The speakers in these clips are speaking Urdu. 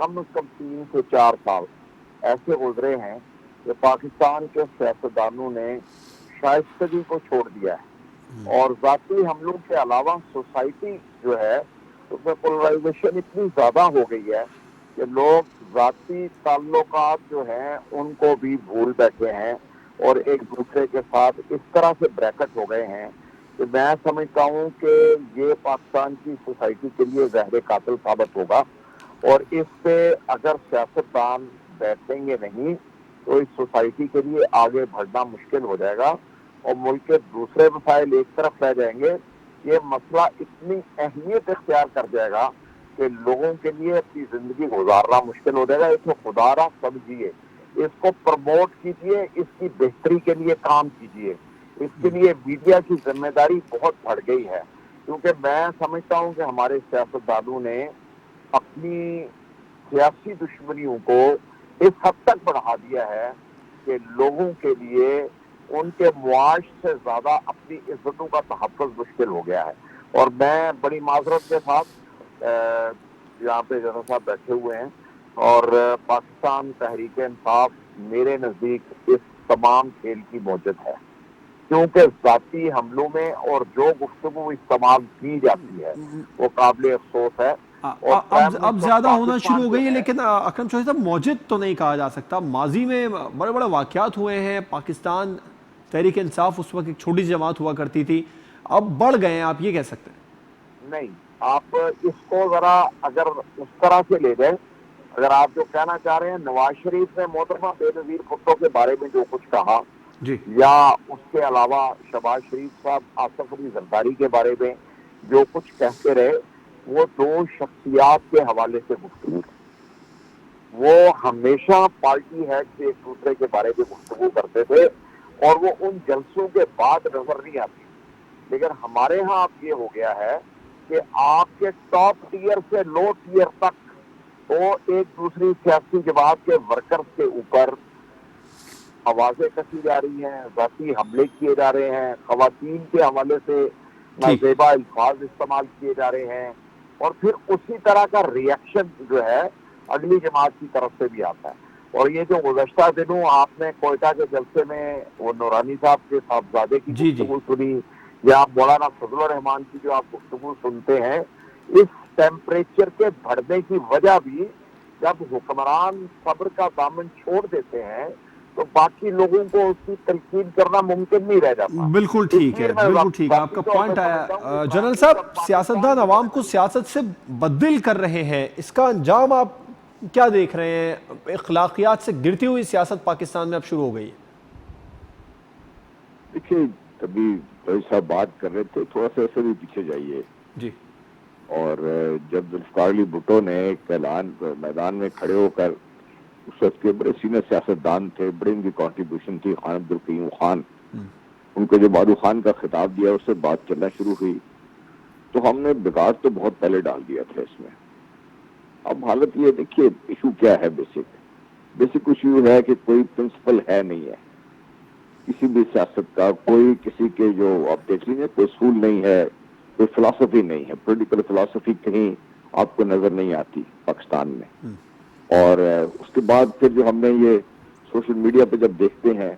کم از کم 3 سے 4 سال ایسے گزرے ہیں کہ پاکستان کے سیاستدانوں نے شائستگی کو چھوڑ دیا ہے، اور ذاتی حملوں کے علاوہ سوسائٹی جو ہے اس میں پولرائزیشن اتنی زیادہ ہو گئی ہے کہ لوگ ذاتی تعلقات جو ہیں ان کو بھی بھول بیٹھے ہیں اور ایک دوسرے کے ساتھ اس طرح سے بریکٹ ہو گئے ہیں کہ میں سمجھتا ہوں کہ یہ پاکستان کی سوسائٹی کے لیے زہر قاتل ثابت ہوگا، اور اس پہ اگر سیاستدان بیٹھیں گے نہیں تو اس سوسائٹی کے لیے آگے بڑھنا مشکل ہو جائے گا، اور ملک کے دوسرے مسائل ایک طرف رہ جائیں گے۔ یہ مسئلہ اتنی اہمیت اختیار کر جائے گا کہ لوگوں کے لیے اپنی زندگی گزارنا مشکل ہو جائے گا۔ اس کو خدا را سمجھیے، اس کو پروموٹ کیجیے، اس کی بہتری کے لیے کام کیجیے۔ اس کے لیے میڈیا کی ذمہ داری بہت بڑھ گئی ہے، کیونکہ میں سمجھتا ہوں کہ ہمارے سیاستدانوں نے اپنی سیاسی دشمنیوں کو اس حد تک بڑھا دیا ہے کہ لوگوں کے لیے ان کے معاش سے زیادہ اپنی عزتوں کا تحفظ مشکل ہو گیا ہے۔ اور میں بڑی معذرت کے ساتھ یہاں پہ جنرل صاحب بیٹھے ہوئے ہیں، اور پاکستان تحریک انصاف میرے نزدیک اس تمام کھیل کی موجد ہے، کیونکہ ذاتی حملوں میں اور جو گفتگو استعمال کی جاتی ہے وہ قابل افسوس ہے۔ اب زیادہ ہونا شروع ہو گئی ہے، لیکن اکرم چوہدری صاحب موجد تو نہیں کہا جا سکتا۔ ماضی میں بڑے بڑے واقعات ہوئے ہیں، پاکستان تحریک انصاف اس وقت ایک چھوٹی سی جماعت ہوا کرتی تھی، اب بڑھ گئے ہیں، آپ یہ کہہ سکتے ہیں؟ نہیں، آپ اس کو ذرا اگر اس طرح سے لے جائیں، اگر آپ جو کہنا چاہ رہے ہیں نواز شریف نے محترمہ بے نظیر بھٹو کے بارے میں جو کچھ کہا، جی، یا اس کے علاوہ شہباز شریف صاحب آصف علی زرداری کے بارے میں جو کچھ کہتے رہے، وہ دو شخصیات کے حوالے سے گفتگو تھی۔ وہ ہمیشہ پارٹی ہیڈ سے ایک دوسرے کے بارے میں گفتگو کرتے تھے، اور وہ ان جلسوں کے بعد نظر نہیں آتی۔ لیکن ہمارے ہاں اب یہ ہو گیا ہے کہ آپ کے ٹاپ ٹیئر سے لو ٹیئر تک وہ ایک دوسری سیاسی جماعت کے ورکرز کے اوپر آوازیں کسی جا رہی ہیں، ذاتی حملے کیے جا رہے ہیں، خواتین کے حوالے سے نازیبا الفاظ استعمال کیے جا رہے ہیں، اور پھر اسی طرح کا ریئیکشن جو ہے اگلی جماعت کی طرف سے بھی آتا ہے۔ اور یہ جو گزشتہ دنوں آپ نے کوئٹہ کے جلسے میں وہ نورانی صاحب کے صاحبزادے کی جی گفتگو سنی، یا مولانا فضل الرحمان کی جو آپ گفتگو سنتے ہیں، اس ٹیمپریچر کے بڑھنے کی وجہ بھی جب حکمران صبر کا دامن چھوڑ دیتے ہیں تو باقی لوگوں کو اس کی تلقین کرنا ممکن نہیں رہ جاتا۔ بالکل ٹھیک ہے، بالکل ٹھیک ہے، آپ کا پوائنٹ آیا۔ جنرل صاحب، سیاستدان عوام کو سیاست سے بدل کر رہے ہیں، اس کا انجام آپ کیا دیکھ رہے ہیں؟ اخلاقیات سے گرتی ہوئی سیاست پاکستان میں اب شروع ہو گئی ہے۔ دیکھیے، ابھی صاحب بات کر رہے تھے، تھوڑا سا ایسے بھی پیچھے جائیے، جی، اور جب ذوالفقار علی بھٹو نے ایک اعلان میدان میں کھڑے ہو کر، اس وقت کے بڑے سینئر سیاستدان تھے، بڑی ان کی کنٹریبیوشن تھی، خان عبدالقیوم خان، ان کو جو بادو خان کا خطاب دیا اس سے بات چلنا شروع ہوئی، تو ہم نے بگاڑ تو بہت پہلے ڈال دیا تھا اس میں۔ اب حالت یہ دیکھیے، ایشو کیا ہے؟ بیسک ایشو ہے کہ کوئی پرنسپل ہے نہیں ہے کسی بھی سیاست کا، کوئی کسی کے جو آپ دیکھ لیجیے، کوئی اصول نہیں ہے، کوئی فلسفی نہیں ہے، پولیٹیکل فلسفی کہیں آپ کو نظر نہیں آتی پاکستان میں۔ اور اس کے بعد پھر جو ہم نے یہ سوشل میڈیا پہ جب دیکھتے ہیں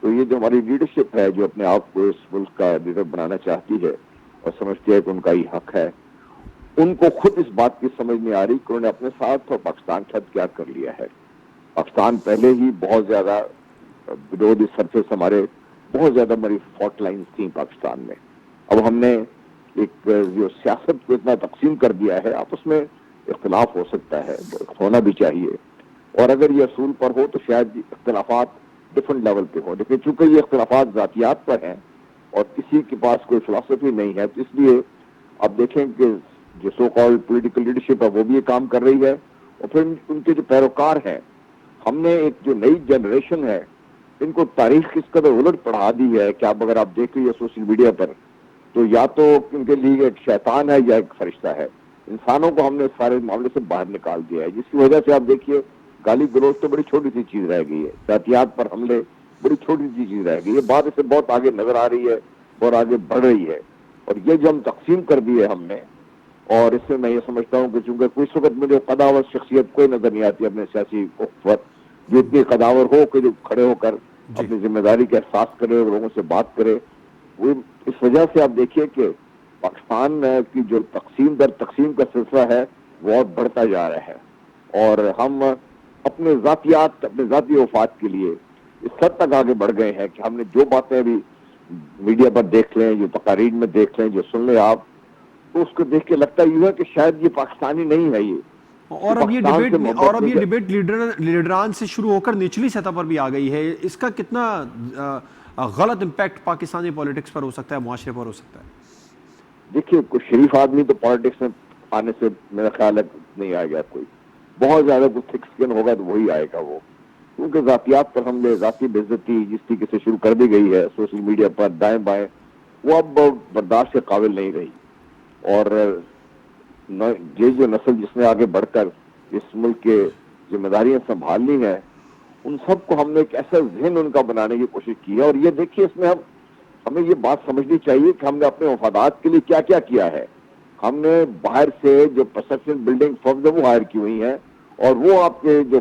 تو یہ جو ہماری لیڈرشپ ہے، جو اپنے آپ کو اس ملک کا لیڈر بنانا چاہتی ہے اور سمجھتی ہے کہ ان کا یہ حق ہے، ان کو خود اس بات کی سمجھ نہیں آ رہی کہ انہوں نے اپنے ساتھ اور پاکستان کے ساتھ کیا کر لیا ہے۔ پاکستان پہلے ہی بہت زیادہ بلو دی سرفیس، ہمارے بہت زیادہ ہماری فالٹ لائنز تھیں پاکستان میں۔ اب ہم نے ایک جو سیاست کو اتنا تقسیم کر دیا ہے، آپس میں اختلاف ہو سکتا ہے، ہونا بھی چاہیے، اور اگر یہ اصول پر ہو تو شاید اختلافات ڈفرنٹ لیول پہ ہو، لیکن چونکہ یہ اختلافات ذاتیات پر ہیں اور کسی کے پاس کوئی فلسفی نہیں ہے، تو اس لیے آپ دیکھیں کہ جو سو کالڈ پولیٹیکل لیڈرشپ ہے وہ بھی یہ کام کر رہی ہے، اور پھر ان کے جو پیروکار ہیں، ہم نے ایک جو نئی جنریشن ہے ان کو تاریخ اس قدر الٹ پڑھا دی ہے کہ اگر آپ دیکھ لیجیے سوشل میڈیا پر، تو یا تو ان کے لیے ایک شیطان ہے یا ایک فرشتہ ہے۔ انسانوں کو ہم نے سارے معاملے سے باہر نکال دیا ہے، جس کی وجہ سے آپ دیکھیے گالی گلوچ تو بڑی چھوٹی سی چیز رہ گئی ہے، ذاتیات پر حملے بڑی چھوٹی سی چیز رہ گئی ہے، بات اس سے بہت آگے نظر آ رہی ہے اور آگے بڑھ رہی ہے۔ اور یہ جو ہم تقسیم کر دی ہے ہم نے، اور اس سے میں یہ سمجھتا ہوں کہ چونکہ کوئی وقت مجھے قداور شخصیت کوئی نظر نہیں آتی اپنے سیاسی وقت جو اتنی قداور ہو کہ جو کھڑے ہو کر جی اپنی ذمہ داری کا احساس کرے اور لوگوں سے بات کرے. وہ اس وجہ سے آپ دیکھیے کہ پاکستان کی جو تقسیم در تقسیم کا سلسلہ ہے وہ اور بڑھتا جا رہا ہے, اور ہم اپنے ذاتیات, اپنے ذاتی وفات کے لیے اس حد تک آگے بڑھ گئے ہیں کہ ہم نے جو باتیں ابھی میڈیا پر دیکھ لیں, جو تقاریر میں دیکھ لیں, جو سن لیں آپ, تو اس کو دیکھ کے لگتا یہ ہے کہ شاید یہ پاکستانی نہیں ہے. اور اب یہ پاکستان سے محبت نہیں ڈبیٹ لیڈران سے شروع ہو کر نچلی سطح پر بھی آ گئی ہے. اس کا کتنا غلط امپیکٹ پاکستانی پولیٹکس پر ہو سکتا ہے, معاشرے پر ہو سکتا ہے؟ دیکھیے کوئی شریف آدمی تو پالیٹکس میں آنے سے میرا خیال ہے نہیں آئے گا. کوئی بہت زیادہ کچھ تھک سکن ہوگا تو وہی آئے گا. وہ کیونکہ ذاتیات پر حملے, ذاتی بے عزتی جس طریقے سے شروع کر دی گئی ہے سوشل میڈیا پر دائیں بائیں, وہ اب برداشت کے قابل نہیں رہی. اور یہ جو نسل جس نے آگے بڑھ کر اس ملک کے ذمہ داریاں سنبھالنی ہے, ان سب کو ہم نے ایک ایسا ذہن ان کا بنانے کی کوشش کی ہے. اور یہ دیکھیے اس میں ہمیں یہ بات سمجھنی چاہیے کہ ہم نے اپنے مفادات کے لیے کیا کیا کیا ہے. ہم نے باہر سے جو پرسپشن بلڈنگ فرمز وہ ہائر کی ہوئی ہیں, اور وہ آپ کے جو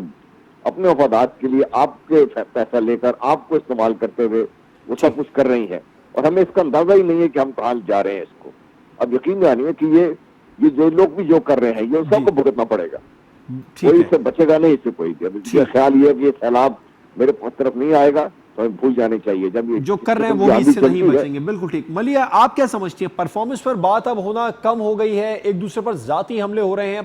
اپنے مفادات کے لیے آپ کے پیسہ لے کر آپ کو استعمال کرتے ہوئے وہ سب کچھ کر رہی ہیں, اور ہمیں اس کا اندازہ ہی نہیں ہے کہ ہم کہاں جا رہے ہیں. اس کو اب یقین جانیے کہ یہ جو لوگ بھی جو کر رہے ہیں یہ سب کو بھگتنا پڑے گا. کوئی اس سے بچے گا نہیں, اس سے کوئی. اب خیال یہ ہے کہ یہ سیلاب میرے طرف نہیں آئے گا تو ہمیں بھول جانے چاہیے. جب جو کر رہے ہیں وہ بھی اس سے نہیں بچیں گے. بالکل ٹھیک. ملیحہ آپ کیا سمجھتی ہیں, پرفارمنس پر بات اب ہونا کم ہو گئی ہے, ایک دوسرے پر ذاتی حملے ہو رہے ہیں,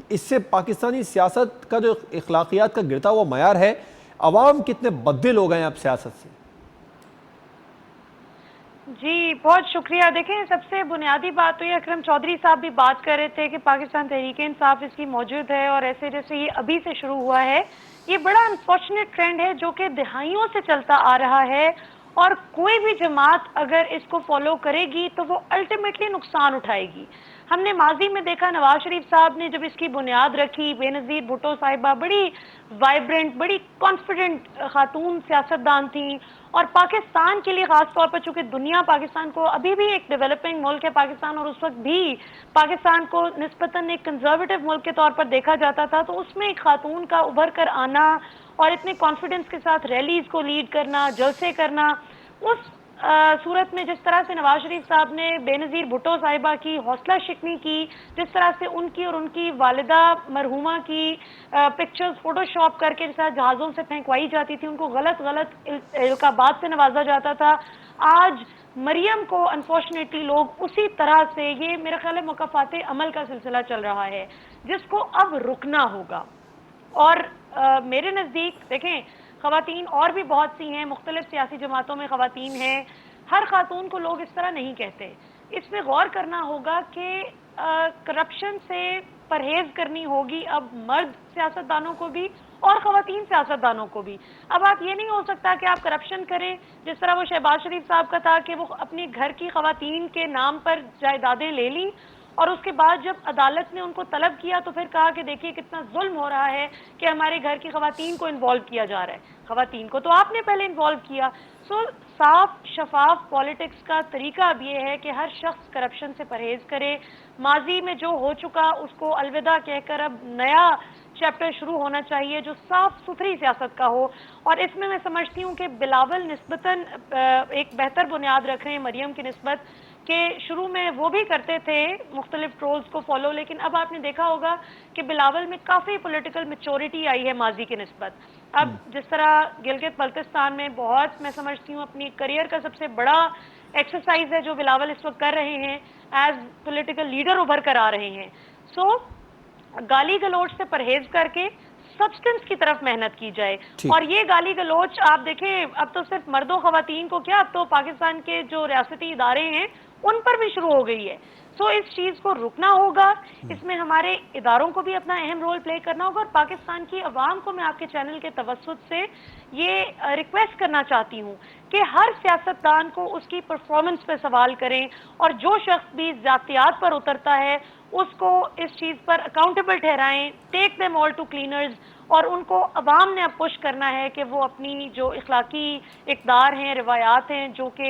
اس سے پاکستانی سیاست کا جو اخلاقیات کا گرتا ہوا معیار ہے, عوام کتنے بددل ہو گئے ہیں اب سیاست سے؟ جی بہت شکریہ. دیکھیں سب سے بنیادی بات تو یہ اکرم چودھری صاحب بھی بات کر رہے تھے کہ پاکستان تحریک انصاف اس کی موجود ہے, اور ایسے جیسے یہ ابھی سے شروع ہوا ہے, یہ بڑا انفارچونیٹ ٹرینڈ ہے جو کہ دہائیوں سے چلتا آ رہا ہے, اور کوئی بھی جماعت اگر اس کو فالو کرے گی تو وہ الٹیمیٹلی نقصان اٹھائے گی. ہم نے ماضی میں دیکھا نواز شریف صاحب نے جب اس کی بنیاد رکھی, بے نظیر بھٹو صاحبہ بڑی وائبرنٹ, بڑی کانفیڈنٹ خاتون سیاستدان تھیں, اور پاکستان کے لیے خاص طور پر چونکہ دنیا پاکستان کو ابھی بھی ایک ڈیولپنگ ملک ہے پاکستان, اور اس وقت بھی پاکستان کو نسبتاً ایک کنزرویٹو ملک کے طور پر دیکھا جاتا تھا, تو اس میں ایک خاتون کا ابھر کر آنا اور اتنے کانفیڈنس کے ساتھ ریلیز کو لیڈ کرنا, جلسے کرنا, اس صورت میں جس طرح سے نواز شریف صاحب نے بے نظیر بھٹو صاحبہ کی حوصلہ شکنی کی, جس طرح سے ان کی اور ان کی والدہ مرحومہ کی پکچرز فوٹو شاپ کر کے جس طرح جہازوں سے پھینکوائی جاتی تھی, ان کو غلط القابات سے نوازا جاتا تھا, آج مریم کو انفارچونیٹلی لوگ اسی طرح سے, یہ میرا خیال ہے مکافات عمل کا سلسلہ چل رہا ہے جس کو اب رکنا ہوگا. اور میرے نزدیک دیکھیں خواتین اور بھی بہت سی ہیں, مختلف سیاسی جماعتوں میں خواتین ہیں, ہر خاتون کو لوگ اس طرح نہیں کہتے. اس میں غور کرنا ہوگا کہ کرپشن سے پرہیز کرنی ہوگی اب مرد سیاستدانوں کو بھی اور خواتین سیاستدانوں کو بھی. اب آپ یہ نہیں ہو سکتا کہ آپ کرپشن کریں جس طرح وہ شہباز شریف صاحب کا تھا کہ وہ اپنی گھر کی خواتین کے نام پر جائیدادیں لے لیں, اور اس کے بعد جب عدالت نے ان کو طلب کیا تو پھر کہا کہ دیکھیے کتنا ظلم ہو رہا ہے کہ ہمارے گھر کی خواتین کو انوالو کیا جا رہا ہے. خواتین کو تو آپ نے پہلے انوالو کیا. صاف شفاف پالیٹکس کا طریقہ اب یہ ہے کہ ہر شخص کرپشن سے پرہیز کرے, ماضی میں جو ہو چکا اس کو الوداع کہہ کر اب نیا چیپٹر شروع ہونا چاہیے جو صاف ستھری سیاست کا ہو. اور اس میں سمجھتی ہوں کہ بلاول نسبتاً ایک بہتر بنیاد رکھ رہے ہیں مریم کی نسبت, کہ شروع میں وہ بھی کرتے تھے مختلف ٹرولز کو فالو, لیکن اب آپ نے دیکھا ہوگا کہ بلاول میں کافی پولیٹیکل میچورٹی آئی ہے ماضی کی نسبت. اب جس طرح گلگت بلتستان میں بہت میں سمجھتی ہوں اپنی کریئر کا سب سے بڑا ایکسرسائز ہے جو بلاول اس وقت کر رہے ہیں, ایز پولیٹیکل لیڈر ابھر کر آ رہے ہیں. گالی گلوچ سے پرہیز کر کے سبسٹنس کی طرف محنت کی جائے. اور یہ گالی گلوچ آپ دیکھیں اب تو صرف مرد و خواتین کو کیا, اب تو پاکستان کے جو ریاستی ادارے ہیں ان پر بھی شروع ہو گئی ہے. اس چیز کو رکنا ہوگا, اس میں ہمارے اداروں کو بھی اپنا اہم رول پلے کرنا ہوگا, اور پاکستان کی عوام کو میں آپ کے چینل کے توسط سے یہ ریکویسٹ کرنا چاہتی ہوں کہ ہر سیاستدان کو اس کی پرفارمنس پہ سوال کریں, اور جو شخص بھی ذاتیات پر اترتا ہے اس کو اس چیز پر اکاؤنٹیبل ٹھہرائیں, take them all to cleaners. اور ان کو عوام نے اب پش کرنا ہے کہ وہ اپنی جو اخلاقی اقدار ہیں, روایات ہیں جو کہ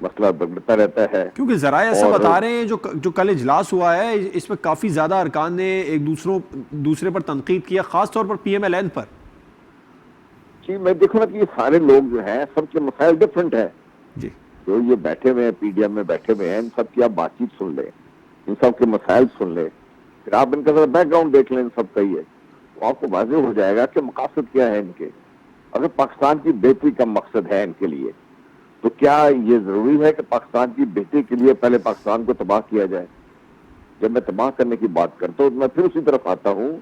مسئلہ بگڑتا رہتا ہے. کیونکہ ذرائع ایسا بتا رہے ہیں جو کل اجلاس ہوا ہے اس میں کافی زیادہ ارکان نے ایک دوسرے پر تنقید کیا، خاص طور پر پی ایم ایل این پر. جی میں دیکھوں نا کہ یہ سارے لوگ جو ہیں سب کے مسائل ڈفرینٹ ہیں. جی جو یہ بیٹھے ہوئے ہیں پی ڈی ایم میں بیٹھے ہوئے ہیں، ان سب کی آپ بات چیت سن لیں، ان سب کے مسائل سن لیں، پھر آپ ان کا ذرا بیک گراؤنڈ دیکھ لیں ان سب کا. یہ تو آپ کو واضح ہو جائے گا کہ مقاصد کیا ہے ان کے. اگر پاکستان کی بہتری کا مقصد ہے ان کے لیے تو کیا یہ ضروری ہے کہ پاکستان کی بہتری کے لیے پہلے پاکستان کو تباہ کیا جائے؟ جب میں تباہ کرنے کی بات کرتا ہوں تو میں پھر اسی طرف آتا ہوں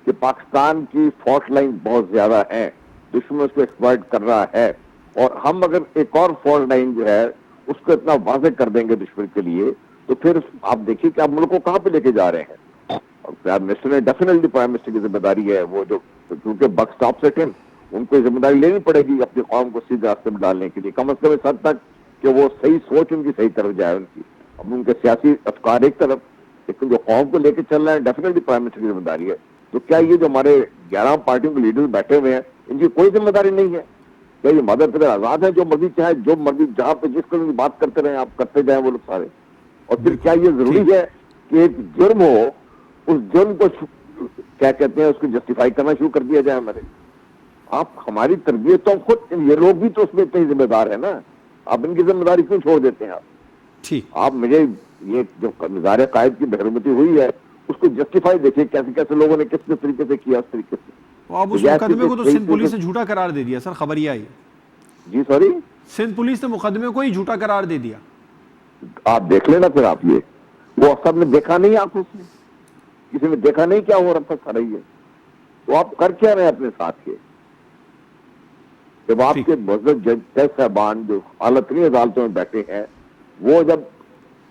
کہ پاکستان کی فالٹ لائن بہت زیادہ ہیں، دشمن اس کو ایکسپلائٹ کر رہا ہے، اور ہم اگر ایک اور فالٹ لائن جو ہے اس کو اتنا واضح کر دیں گے دشمن کے لیے تو پھر آپ دیکھیے کہ آپ ملک کو کہاں پہ لے کے جا رہے ہیں. اور پرائم منسٹر نے ڈیفینیٹلی پرائم منسٹر کی ذمہ داری ہے، وہ جو کیونکہ بک اسٹاپ سے ٹن ان کو ذمہ داری لینی پڑے گی اپنی قوم کو سیدھے راستے میں ڈالنے کے لیے، کم از کم اس حد تک کہ وہ صحیح سوچ ان کی صحیح طرف جائے. ان کی اب ان کے سیاسی افکار ایک طرف، لیکن جو قوم کو لے کے چل رہے ہیں ڈیفینیٹلی پرائم منسٹر کی ذمہ داری ہے. تو کیا یہ جو ہمارے 11 پارٹیوں کے لیڈر بیٹھے ہوئے ہیں ان کی کوئی ذمہ داری نہیں ہے؟ کیا یہ مدر پدر آزاد ہے، جو مرضی چاہے جو مرضی جہاں پہ جس قسم کی بات کرتے رہیں آپ کرتے جائیں وہ لوگ سارے؟ اور پھر کیا یہ ضروری ہے کہ ایک جرم ہو اس جرم کو کیا کہتے ہیں اس کو جسٹیفائی کرنا شروع کر دیا جائے؟ ہمارے آپ ہماری تربیت تو خود یہ لوگ بھی تو اس میں اتنے ہی ذمہ دار ہیں نا. آپ ان کی ذمہ داری کیوں چھوڑ دیتے ہیں؟ آپ مجھے یہ جو نظار قائد کی بےحرمتی ہوئی ہے اس کو جسٹیفائی دیکھیے کیسے کیسے لوگوں نے کس طریقے سے کیا اس طریقے سے. آپ اس مقدمے کو تو سندھ پولیس نے جھوٹا قرار دے دیا سر، خبر یہ آئی. جی سوری، سندھ پولیس نے مقدمے کو ہی جھوٹا قرار دے دیا. آپ دیکھ لینا پھر آپ یہ وہ سب نے دیکھا نہیں، آپ اس میں کسی نے دیکھا نہیں کیا ہو رہا تھا رہی ہے. تو آپ کر کیا رہے اپنے ساتھ کے؟ جب آپ کے معزز جج صاحبان جو اعلیٰ ترین عدالتوں میں بیٹھے ہیں، وہ جب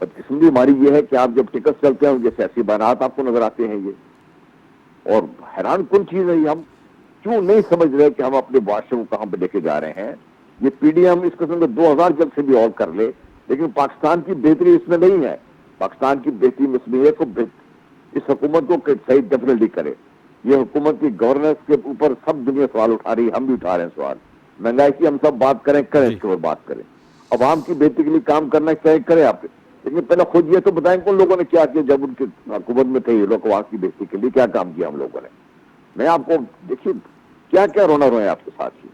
بدقسمتی ہماری یہ ہے کہ آپ جب ٹکٹ چلتے ہیں ان کے سیاسی بیانات آپ کو نظر آتے ہیں یہ. اور حیران کن چیز ہے، ہم کیوں نہیں سمجھ رہے کہ ہم اپنے معاشرے کو کہاں پہ لے کے جا رہے ہیں. یہ پی ڈی ایم اس قسم کے 2000 جلد سے بھی اور کر لے، لیکن پاکستان کی بہتری اس میں نہیں ہے. پاکستان کی بہتری میں اس میں ہے کہ اس حکومت کو صحیح ڈیفینیٹلی کرے. یہ حکومت کی گورننس کے اوپر سب دنیا سوال اٹھا رہی ہے، ہم بھی اٹھا رہے ہیں سوال. مہنگائی کی ہم سب بات کریں اس کے اوپر بات کریں، عوام کی بہتری کے لیے کام کرنا چاہیے کریں آپ. لیکن پہلے خود یہ تو بتائیں کون لوگوں نے کیا کیا جب ان کی حکومت میں تھے یہ لوگ، عوام کی بہتری کے لیے کیا کام کیا ہم لوگوں نے. میں آپ کو دیکھیے کیا کیا رونا روئے آپ کے ساتھ ہی.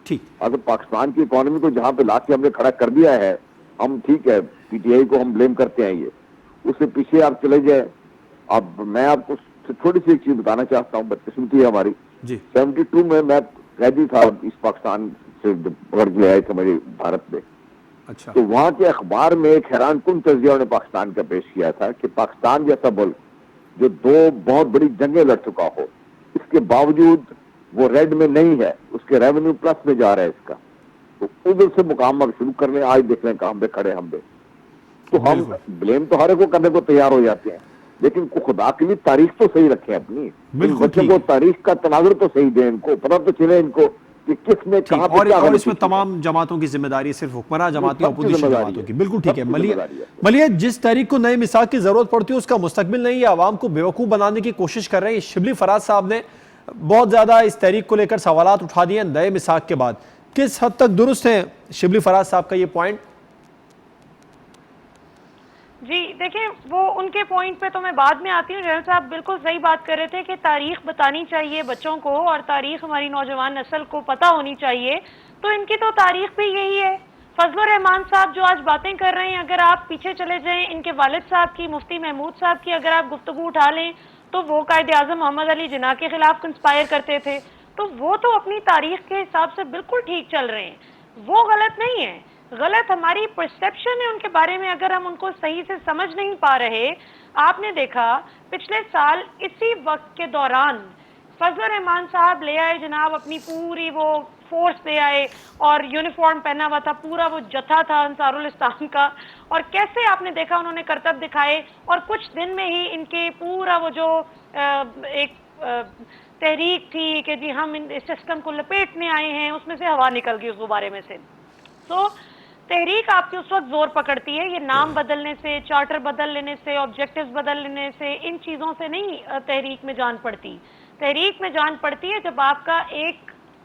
ٹھیک اگر پاکستان کی اکانومی کو جہاں پہ لا کے ہم نے کھڑا کر دیا ہے، ہم ٹھیک ہے پی ٹی آئی کو ہم بلیم کرتے ہیں، یہ اس سے پیچھے آپ چلے جائیں. اب میں آپ کو تھوڑی سی ایک چیز بتانا چاہتا ہوں، بدقسمتی ہے ہماری. 72 میں قیدی تھا اس پاکستان سے پکڑ کے آئے تھے میرے بھارت میں. تو وہاں کے اخبار میں ایک حیران کن تجزیہ نے پاکستان کا پیش کیا تھا کہ پاکستان جیسا ملک جو 2 بہت بڑی جنگیں لڑ چکا ہو، اس کے باوجود وہ ریڈ میں نہیں ہے، اس کے ریونیو پلس میں جا رہا ہے اس کا. تو ادھر سے مقام شروع کرنے آج دیکھ لیں کہاں پہ کھڑے ہم پہ. تو ہم بلیم تو ہر ایک کو کرنے کو تیار ہو جاتے ہیں، لیکن خدا کے لیے تاریخ تو صحیح رکھیں اپنی. بچوں کو تاریخ کا تناظر تو صحیح دیں، ان کو پتہ تو چلے ان کو کہ کس میں کہاں پہ کیا. اور اس میں تمام جماعتوں کی ذمہ داری ہے، صرف حکمراں جماعت یا اپوزیشن جماعتوں کی. بالکل ٹھیک ہے. ملیح جس تحریک کو نئے میثاق کی ضرورت پڑتی ہے اس کا مستقبل نہیں ہے، عوام کو بیوقوف بنانے کی کوشش کر رہے ہیں. شبلی فراز صاحب نے بہت زیادہ اس تحریک کو لے کر سوالات اٹھا دیے نئے میثاق کے بعد. کس حد تک درست ہے شبلی فراز صاحب کا یہ پوائنٹ؟ جی دیکھیں، وہ ان کے پوائنٹ پہ تو میں بعد میں آتی ہوں. جنرل صاحب بالکل صحیح بات کر رہے تھے کہ تاریخ بتانی چاہیے بچوں کو، اور تاریخ ہماری نوجوان نسل کو پتہ ہونی چاہیے. تو ان کی تو تاریخ بھی یہی ہے. فضل الرحمان صاحب جو آج باتیں کر رہے ہیں، اگر آپ پیچھے چلے جائیں ان کے والد صاحب کی، مفتی محمود صاحب کی اگر آپ گفتگو اٹھا لیں تو وہ قائد اعظم محمد علی جناح کے خلاف کنسپائر کرتے تھے. تو وہ تو اپنی تاریخ کے حساب سے بالکل ٹھیک چل رہے ہیں، وہ غلط نہیں ہے. غلط ہماری پرسیپشن ہے ان کے بارے میں، اگر ہم ان کو صحیح سے سمجھ نہیں پا رہے. آپ نے دیکھا پچھلے سال اسی وقت کے دوران فضل الرحمان صاحب لے آئے جناب اپنی پوری وہ فورس لے آئے اور یونیفارم پہنا ہوا تھا، پورا وہ جتھا تھا انصار الاسلام کا، اور کیسے آپ نے دیکھا انہوں نے کرتب دکھائے. اور کچھ دن میں ہی ان کے پورا وہ جو ایک تحریک تھی کہ جی ہم اس سسٹم کو لپیٹنے آئے ہیں، اس میں سے ہوا نکل گئی اس غبارے میں سے. تو تحریک آپ کی اس وقت زور پکڑتی ہے، یہ نام بدلنے سے، چارٹر بدل لینے سے، آبجیکٹیوز بدل لینے سے، ان چیزوں سے نہیں تحریک میں جان پڑتی. تحریک میں جان پڑتی ہے جب آپ کا ایک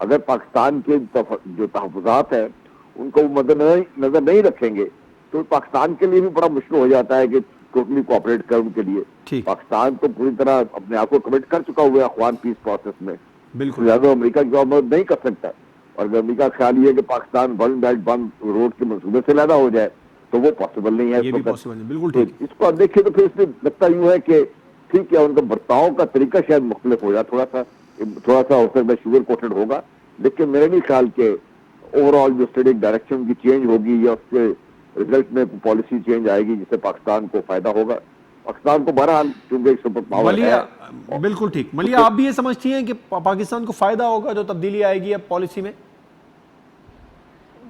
اگر پاکستان کے جو تحفظات ہیں ان کو وہ مد نظر نہیں رکھیں گے تو پاکستان کے لیے بھی بڑا مشکل ہو جاتا ہے کہ ٹوٹلی کوآپریٹ کر ان کے لیے. ٹھیک. پاکستان تو پوری طرح اپنے آپ کو کمٹ کر چکا ہوا ہے افغان پیس پروسیس میں. بالکل. لہٰذا امریکہ کی مدد نہیں کر سکتا. اور اگر امریکہ کا خیال یہ ہے کہ Pakistan one belt one road کے منصوبے سے علیحدہ ہو جائے تو وہ پاسبل نہیں ہے. یہ بھی پاسبل نہیں. بالکل تو ٹھیک. اس کو آپ دیکھیں تو پھر اس میں لگتا یوں ہے کہ ٹھیک ہے ان کا برتاؤ کا طریقہ شاید مختلف ہو جائے, تھوڑا سا ہو سکتا ہے شوگر کوٹڈ ہوگا, لیکن میرے نہیں خیال کہ اوور آل جو اسٹریٹجک ڈائریکشن کی چینج ہوگی یا اس کے رزلٹ میں پالیسی چینج آئے گی جس سے پاکستان کو فائدہ ہوگا. پاکستان کو بہرحال چونکہ ایک سپر پاور ہے. بالکل ٹھیک. ملیح آپ بھی یہ سمجھتی ہیں کہ پاکستان کو فائدہ ہوگا جو تبدیلی آئے گی اب پالیسی میں؟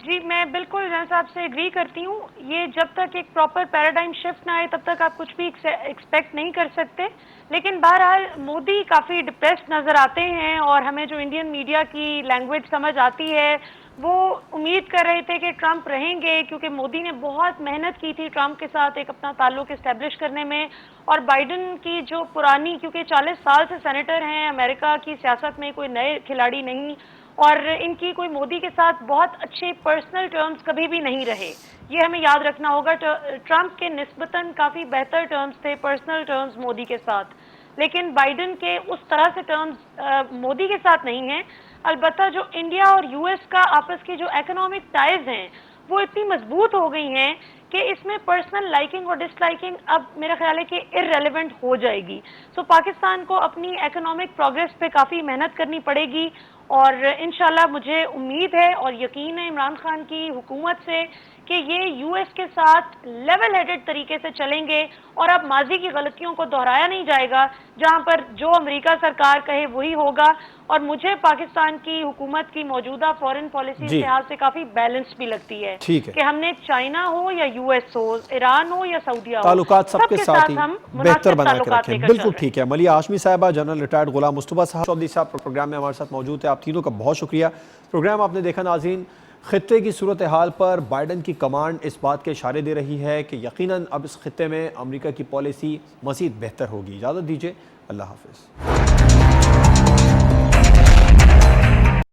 جی میں بالکل جان صاحب سے ایگری کرتی ہوں. یہ جب تک ایک پراپر پیراڈائم شفٹ نہ آئے تب تک آپ کچھ بھی ایکسپیکٹ نہیں کر سکتے. لیکن بہرحال مودی کافی ڈپریسڈ نظر آتے ہیں اور ہمیں جو انڈین میڈیا کی لینگویج سمجھ آتی ہے وہ امید کر رہے تھے کہ ٹرمپ رہیں گے, کیونکہ مودی نے بہت محنت کی تھی ٹرمپ کے ساتھ ایک اپنا تعلق اسٹیبلش کرنے میں. اور بائیڈن کی جو پرانی, کیونکہ 40 سال سے سینیٹر ہیں, امریکہ کی سیاست میں کوئی نئے کھلاڑی نہیں, اور ان کی کوئی مودی کے ساتھ بہت اچھے پرسنل ٹرمز کبھی بھی نہیں رہے. یہ ہمیں یاد رکھنا ہوگا. ٹرمپ کے نسبتاً کافی بہتر ٹرمز تھے, پرسنل ٹرمز مودی کے ساتھ, لیکن بائیڈن کے اس طرح سے ٹرمز مودی کے ساتھ نہیں ہیں. البتہ جو انڈیا اور یو ایس کا آپس کی جو اکنامک ٹائز ہیں وہ اتنی مضبوط ہو گئی ہیں کہ اس میں پرسنل لائکنگ اور ڈس لائکنگ اب میرا خیال ہے کہ ارریلیونٹ ہو جائے گی. سو پاکستان کو اپنی اکنامک پروگریس پہ کافی محنت کرنی پڑے گی, اور انشاءاللہ مجھے امید ہے اور یقین ہے عمران خان کی حکومت سے کہ یہ یو ایس کے ساتھ لیول ہیڈڈ طریقے سے چلیں گے اور اب ماضی کی غلطیوں کو دہرایا نہیں جائے گا. جہاں پر جو امریکہ سرکار کہے وہی ہوگا. اور مجھے پاکستان کی حکومت کی موجودہ فورن پالیسی کے لحاظ سے کافی بیلنس بھی لگتی ہے کہ ہم نے چائنا ہو یا یو ایس ہو, ایران ہو یا سعودیہ ہو, تعلقات سب کے ساتھ ہم بہتر بنا کے رکھیں. بالکل ٹھیک ہے. ملیح ہاشمی صاحبہ, جنرل ریٹائرڈ غلام مصطفیٰ چودھری صاحب پروگرام میں ہمارے ساتھ موجود ہیں. آپ تینوں کا بہت شکریہ. پروگرام آپ نے دیکھا ناظرین, خطے کی صورتحال پر بائیڈن کی کمانڈ اس بات کے اشارے دے رہی ہے کہ یقیناً اب اس خطے میں امریکہ کی پالیسی مزید بہتر ہوگی. اجازت دیجیے, اللہ حافظ.